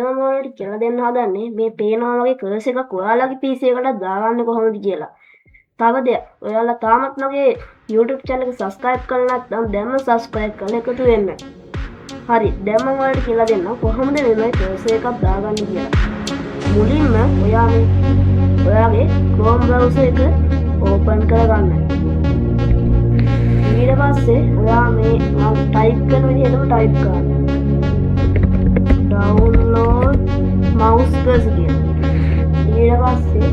මම ඔයාලට කියලා දෙන්න හදන්නේ මේ පේනවා වගේ කර්ස් එකක් ඔයාලගේ PC එකට දාගන්න කොහොමද කියලා. තව දෙයක් ඔයාලා තාමත් මගේ YouTube channel එක subscribe කරලා නැත්නම් දැන්ම subscribe කරලා එකතු වෙන්න. හරි දැන් මම ඔයාලට කියලා දෙන්නම් කොහොමද මේ කර්ස් එකක් දාගන්න කියලා. මුලින්ම ඔයාගේ Chrome browser එක open කරගන්න. ඊට පස්සේ ඔයා මේ මම type කරන විදිහටම type කරන්න. download mouse cursor කියලා. ඊට පස්සේ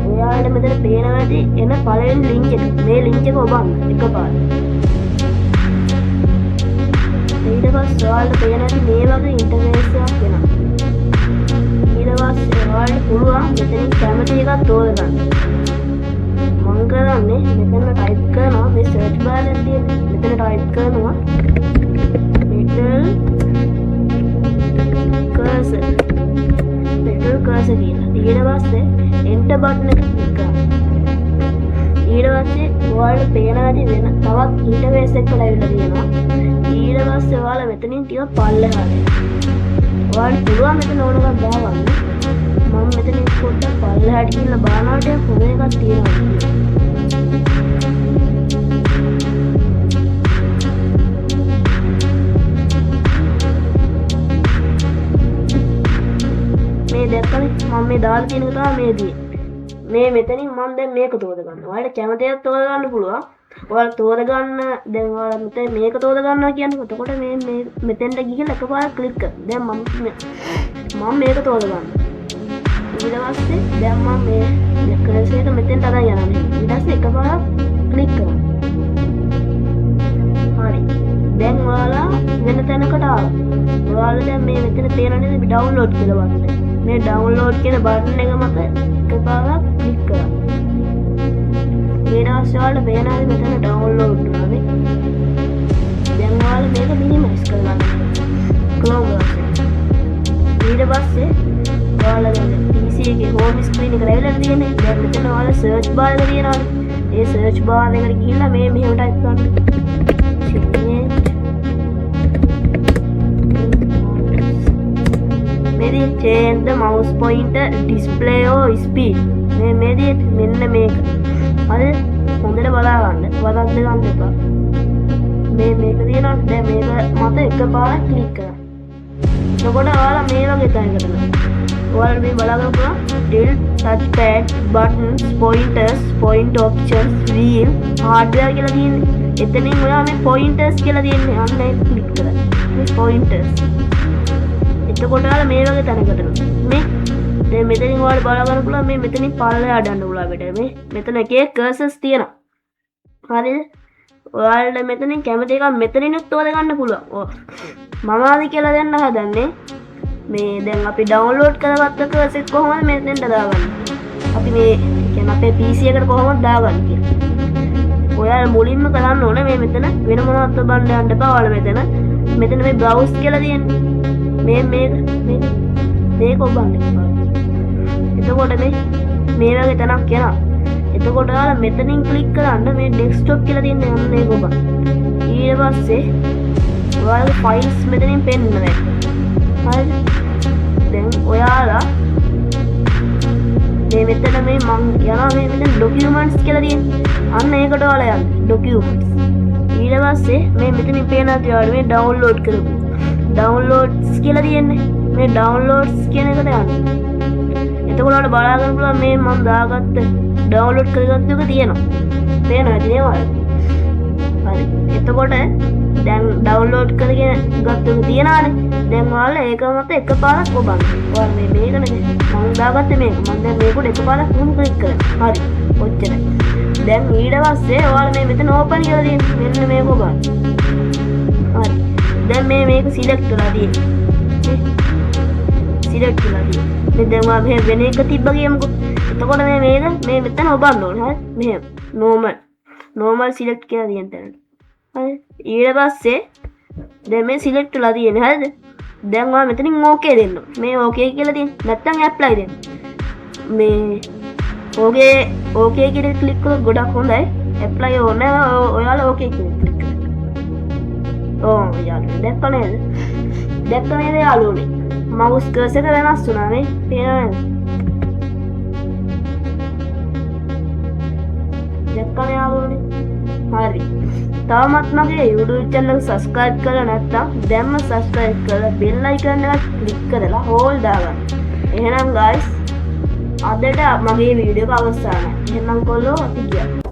ඔයාලට මෙතන පේනවා ඇති එන පළවෙනි link එක. මේ link එක ඔබන්න එකපාරට. ඊට පස්සේ ඔයාලට පේන ඇති මේ වගේ interface එකක් එනවා. ඊට පස්සේ ඔයාලට පුළුවන් මෙතනින් කැමති එකක් තෝරගන්න. මම කරන්නේ මෙතන type කරනවා මේ search bar එකේ තියෙන මෙතන type කරනවා metal cursor කියලා. ඊට පස්සේ enter button එක click කරන්න. ඊට පස්සේ ඔයාලට පේනවා ඇති වෙන තවත් interface එකක් ලැබිලා තියෙනවා. ඊට පස්සේ ඔයාලා මෙතනින් ටිකක් පල්ලෙහාට එන්න. ඔයාලට පුළුවන් මෙතන ඕන එකක් දාගන්න. මම මෙතනින් පොඩ්ඩක් පල්ලෙහාට ගිහලා බලනකොට කොහොම එකක් තියෙනවා. දැක්කනේ මම මේ දාලා තියෙන එක තමයි මේ මෙතනින් මම දැන් මේක තෝරගන්න. ඔයාලට කැමති එකක් තෝරගන්න පුළුවන්. ඔයාලා තෝරගන්න දැන් ඔයාලා මෙතන මේක තෝරගන්නවා කියන්නේ එතකොට මේ මෙතෙන්ට ගිහලා එකපාරක් ක්ලික් කරන්න. දැන් මම මේක තෝරගන්න. ඊට පස්සේ දැන් මම මේ කර්සර් එක මෙතෙන්ට අරන් යනවා. ඊට පස්සේ එකපාරක් ක්ලික් කරන්න. හරි. දැන් ඔයාලා වෙන තැනකට ආවා. ඔයාලා දැන් මේ මෙතන තියෙනනේ ඩවුන්ලෝඩ් කියලා වත්තේ. මේ ඩවුන්ලෝඩ් කියන බටන් එක මත එකපාරක් ක්ලික් කරන්න. ඊට පස්සේ ඔයාලට පේනවා මෙතන ඩවුන්ලෝඩ් වුණානේ. දැන් ඔයාලා මේක මිනිමයිස් කරගන්න. Chrome browser. ඊට පස්සේ ඔයාලා දැන් PC එකේ home screen එක ලැබිලා තියෙන්නේ. දැන් මෙතන ඔයාලා search bar එක තියෙනවානේ. ඒ search bar එකට ගිහිල්ලා මේ මෙහෙම type කරන්න. change the mouse pointer display or speed මේ මෙන්න මේක හරි හොඳට බලා ගන්න වරද්ද ගන්න එපා මේක තියෙනවා දැන් මේක මත එකපාරක් ක්ලික් කරන්න එතකොට ඔයාලා මේ වගේ තැනකට ඔයාලා මේ බලා ගන්න පුළුවන් tilt touchpad buttons pointers point options wheel hardware කියලා තියෙන්නේ එතනින් ඔයා මේ pointers කියලා තියෙන්නේ අන්න ඒක ක්ලික් කරන්න මේ pointers එතකොට ඔයාලා මේ වගේ තැනකට මේ දැන් මෙතනින් ඔයාලා බලා ගන්න පුළුවන් මේ මෙතනින් පල්ලෙහාට යන්න පුළුවන් අපිට මේ මෙතන එකේ කර්සර්ස් තියෙනවා හරිද ඔයාලට මෙතනින් කැමති එකක් මෙතනිනුත් තෝරගන්න පුළුවන් මම ආදි කියලා දෙන්න හදන්නේ මේ දැන් අපි ඩවුන්ලෝඩ් කරගත්ත කර්සර් කොහොමද මෙතෙන්ට දාගන්නේ අපි මේ කියන්නේ අපේ PC එකට කොහොමද දාගන්නේ කියලා ඔයාලා මුලින්ම කරන්න ඕනේ මේ මෙතන වෙන මොනවත් බලන්න යන්න එපා ඔයාලා මෙතන මේ browse කියලා තියෙන්නේ මේක ඔබන්න එතකොට මේ වගේ තැනක් යනවා එතකොට ඔයාලා මෙතනින් ක්ලික් කරන්න මේ ඩෙස්ක්ටොප් කියලා තියෙන යන්න ඒක ඔබ ඊට පස්සේ ඔයාලගේ ෆයිල්ස් මෙතනින් පෙන්නනවා හරිද දැන් ඔයාලා මේ මෙතන මේ මම යනවා මේ මෙතන ඩොකියුමන්ට්ස් කියලා තියෙන්නේ අන්න ඒකට ඔයාලා යන්න ඩොකියුමන්ට්ස් ඊට පස්සේ මේ මෙතනින් පේනවා ඔයාලා මේ ඩවුන්ලෝඩ් කරපු ඩවුන්ලෝඩ්ස් කියලා තියෙන්නේ මේ ඩවුන්ලෝඩ්ස් කියන එකට යන්න. එතකොට ඔයාලට බලා ගන්න පුළුවන් මේ මම දාගත්ත ඩවුන්ලෝඩ් කරගත්ත එක තියෙනවා. පේනවද නේද? හරි. එතකොට දැන් ඩවුන්ලෝඩ් කරගෙන ගත්ත එක තියනවානේ. දැන් ඔයාලා ඒක මත එකපාරක් ඔබන්න. ඔයාලා මේකනේ මම දාගත්තේ මේක. මම දැන් මේකට එකපාරක් වුණ ක්ලික් කරනවා. හරි. ඔච්චරයි. දැන් ඊට පස්සේ ඔයාලා මේ මෙතන ඕපන් කියලා තියෙන්නේ. මෙන්න මේක ඔබන්න. හරි. දැන් මේක සිලෙක්ට් කරලා තියෙන්නේ සිලෙක්ට් කරලා තියෙන්නේ මේ දැන් ඔයා මෙහෙම වෙන එක තිබ්බ කියමුකෝ එතකොට මේක මේ මෙතන ඔබන්න ඕනේ හරි මෙහෙම normal සිලෙක්ට් කියලා තියෙන තැනට හරි ඊට පස්සේ දැන් මේ සිලෙක්ට් කරලා තියෙන්නේ හරිද දැන් ඔයා මෙතනින් ඕකේ දෙන්න මේ ඕකේ කියලා තියෙන්නේ නැත්නම් ඇප්ලයි දෙන්න මේ ඕකේ කියලා ක්ලික් කරලා ගොඩක් හොඳයි ඇප්ලයි ඕනේ ඔයාලා ඕකේ කියලා ක්ලික් කරලා යාළුවනේ දැක්ක නේද යාළුවනේ මවුස් කර්සර් එක වෙනස් වුණා මේ පේනවද දැක්කනේ යාළුවනේ හරි තවමත් මගේ YouTube channel එක subscribe කරලා නැත්නම් දැන්ම subscribe කරලා bell icon එක click කරලා all දාගන්න. එහෙනම් guys අදට මගේ වීඩියෝ එක අවසానයි. එහෙනම් කොල්ලෝ අපි ගියා.